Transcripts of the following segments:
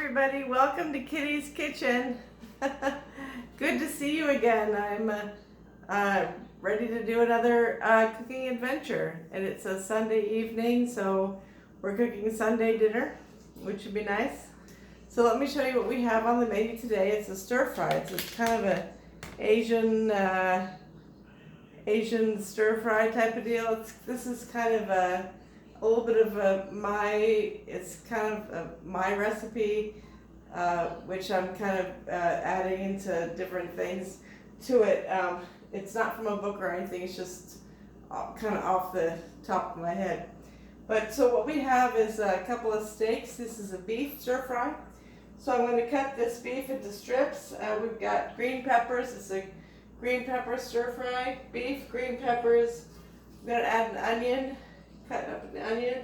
everybody. Welcome to Kitty's Kitchen. Good to see you again. I'm ready to do another cooking adventure, and it's a Sunday evening, so we're cooking Sunday dinner, which would be nice. So let me show you what we have on the menu today. It's a stir fry. It's kind of a Asian stir fry type of deal. This is kind of a little bit of it's kind of my recipe, which I'm kind of adding into different things to it. It's not from a book or anything, it's just kind of off the top of my head. But so what we have is a couple of steaks. This is a beef stir fry. So I'm going to cut this beef into strips. We've got green peppers. It's a green pepper stir fry, beef, green peppers. I'm going to add an onion. Cutting up an onion,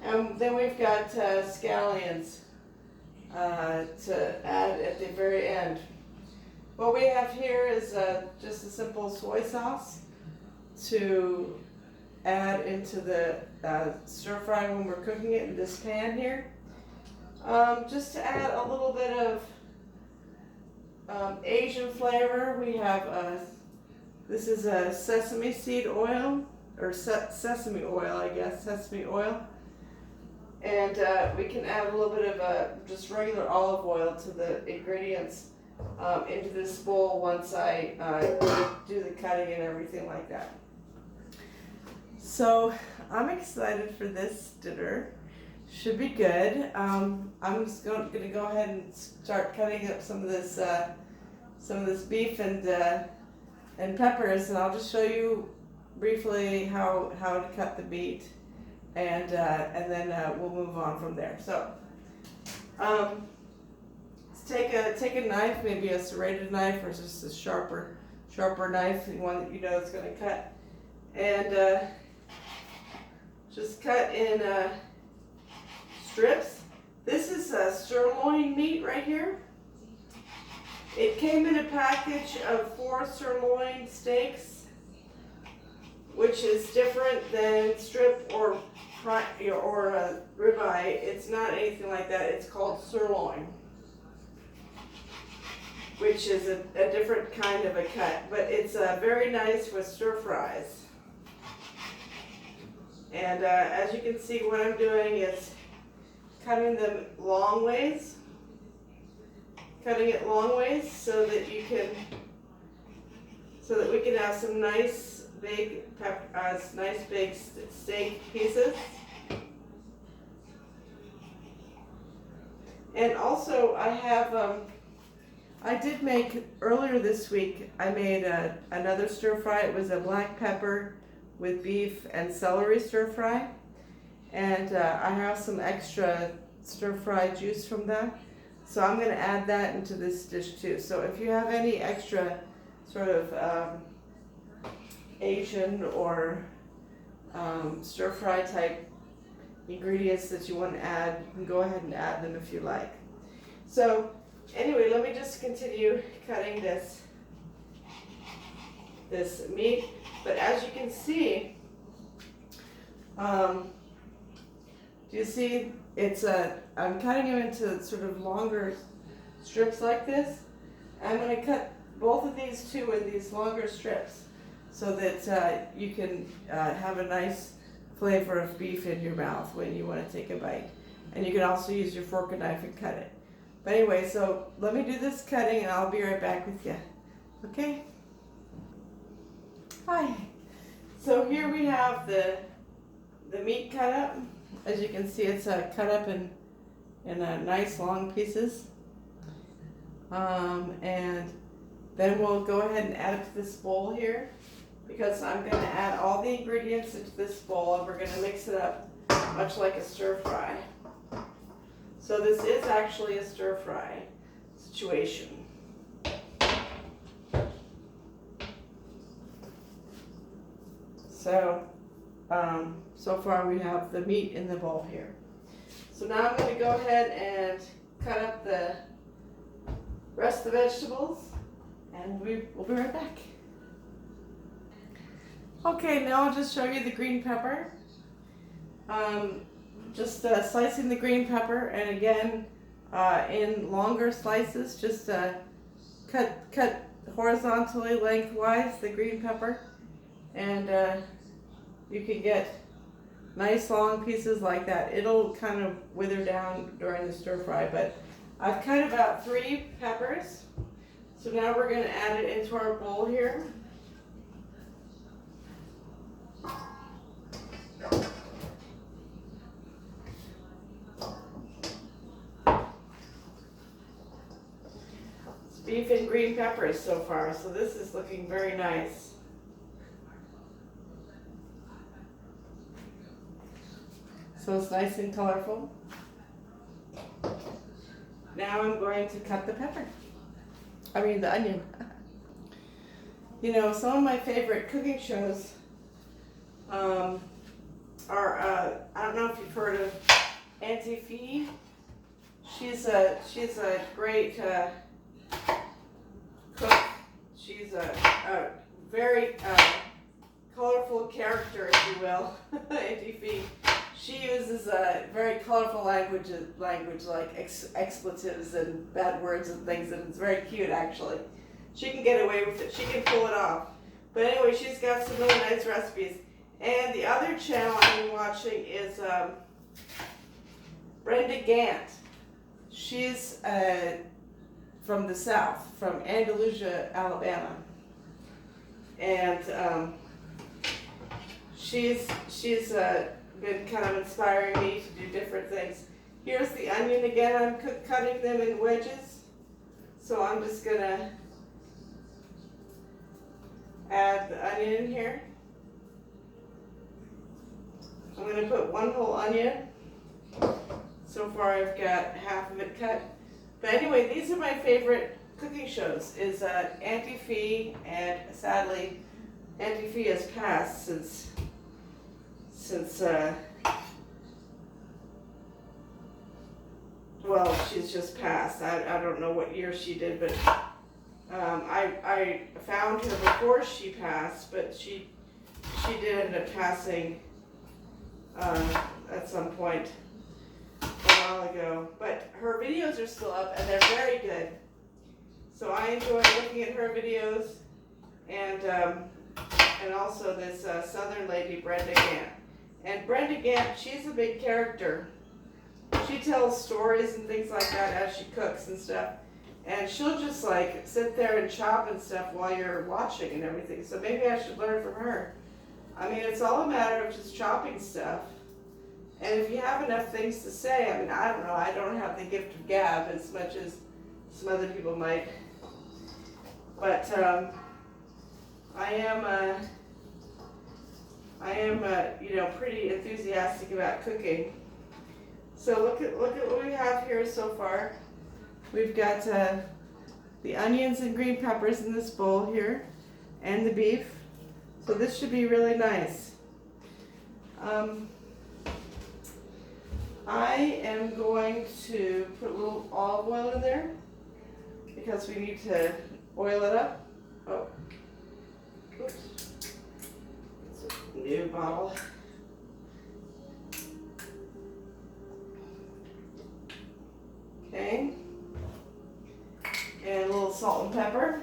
and then we've got scallions to add at the very end. What we have here is just a simple soy sauce to add into the stir fry when we're cooking it in this pan here. Just to add a little bit of Asian flavor, we have this is a sesame seed oil. Or sesame oil, I guess, sesame oil. And we can add a little bit of just regular olive oil to the ingredients into this bowl once I do the cutting and everything like that. So I'm excited for this dinner. Should be good. I'm just going to go ahead and start cutting up some of this beef and peppers, and I'll just show you briefly how to cut the meat, and then we'll move on from there. So let's take a knife, maybe a serrated knife or just a sharper knife, one that you know is going to cut, and just cut in strips. This is sirloin meat right here. It came in a package of 4 sirloin steaks, which is different than strip or ribeye. It's not anything like that. It's called sirloin, which is a different kind of a cut, but it's very nice with stir fries. And as you can see, what I'm doing is cutting them long ways, so that we can have some nice big steak pieces. And also I have I did make earlier this week, I made another stir fry. It was a black pepper with beef and celery stir fry, and I have some extra stir fry juice from that, so I'm going to add that into this dish too. So if you have any extra sort of Asian or stir fry type ingredients that you want to add, you can go ahead and add them if you like. So anyway, let me just continue cutting this meat. But as you can see, do you see I'm cutting them into sort of longer strips like this. I'm going to cut both of these two in these longer strips, so that you can have a nice flavor of beef in your mouth when you want to take a bite. And you can also use your fork and knife and cut it. But anyway, so let me do this cutting and I'll be right back with you. Okay? Hi. So here we have the meat cut up. As you can see, it's cut up in nice long pieces. And then we'll go ahead and add it to this bowl here, because I'm going to add all the ingredients into this bowl and we're going to mix it up much like a stir fry. So this is actually a stir fry situation. So so far we have the meat in the bowl here. So now I'm going to go ahead and cut up the rest of the vegetables, and we'll be right back. Okay, now I'll just show you the green pepper. Just slicing the green pepper, and again, in longer slices, just cut horizontally lengthwise the green pepper, and you can get nice long pieces like that. It'll kind of wither down during the stir fry, but I've cut about 3 peppers. So now we're going to add it into our bowl here. It's beef and green peppers so far, so this is looking very nice. So it's nice and colorful. Now I'm going to cut the the onion. You know, some of my favorite cooking shows are, I don't know if you've heard of Auntie Fee. She's a great cook. She's a very colorful character, if you will, Auntie Fee. She uses a very colorful language like expletives and bad words and things, and it's very cute actually. She can get away with it. She can pull it off. But anyway, she's got some really nice recipes. And the other channel I've been watching is Brenda Gant. She's from the South, from Andalusia, Alabama. And she's been kind of inspiring me to do different things. Here's the onion again. I'm cutting them in wedges. So I'm just going to add the onion in here. I'm going to put 1 whole onion. So far I've got half of it cut. But anyway, these are my favorite cooking shows, is Auntie Fee, and sadly Auntie Fee has passed since well, she's just passed. I don't know what year she did, but I found her before she passed, but she did end up passing at some point a while ago. But her videos are still up, and they're very good. So I enjoy looking at her videos, and also this Southern lady, Brenda Gant. And Brenda Gant, she's a big character. She tells stories and things like that as she cooks and stuff. And she'll just like sit there and chop and stuff while you're watching and everything. So maybe I should learn from her. I mean, it's all a matter of just chopping stuff. And if you have enough things to say, I mean, I don't know, I don't have the gift of gab as much as some other people might. But I am pretty enthusiastic about cooking. So look at what we have here so far. We've got the onions and green peppers in this bowl here, and the beef. So this should be really nice. I am going to put a little olive oil in there because we need to oil it up. Oh, oops. It's a new bottle. Okay. And a little salt and pepper.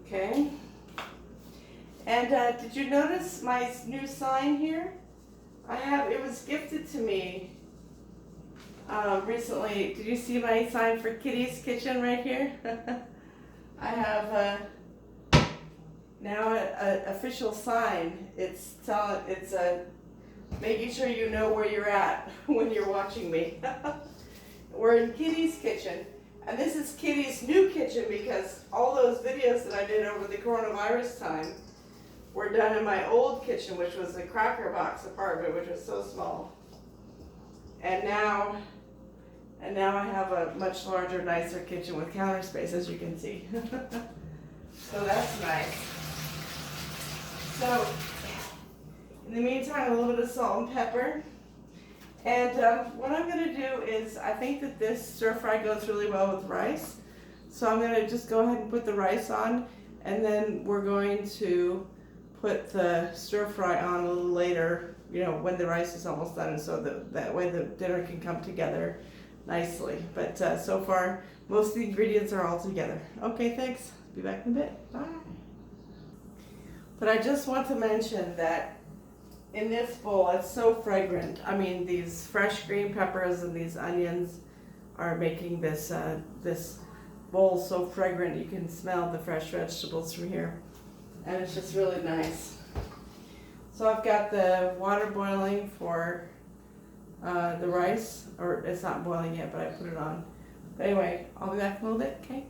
Okay. And did you notice my new sign here? It was gifted to me recently. Did you see my sign for Kitty's Kitchen right here? I have now an official sign. It's making sure you know where you're at when you're watching me. We're in Kitty's Kitchen. And this is Kitty's new kitchen because all those videos that I did over the coronavirus time were done in my old kitchen, which was a cracker box apartment, which was so small. And now I have a much larger, nicer kitchen with counter space, as you can see. So that's nice. So in the meantime, a little bit of salt and pepper. And what I'm going to do is, I think that this stir fry goes really well with rice. So I'm going to just go ahead and put the rice on. And then we're going to put the stir fry on a little later, you know, when the rice is almost done, so that way the dinner can come together nicely. But so far, most of the ingredients are all together. Okay, thanks. Be back in a bit. Bye. But I just want to mention that in this bowl, it's so fragrant. I mean, these fresh green peppers and these onions are making this this bowl so fragrant. You can smell the fresh vegetables from here, and it's just really nice. So I've got the water boiling for the rice, or it's not boiling yet, but I put it on. But anyway, I'll be back in a little bit, okay?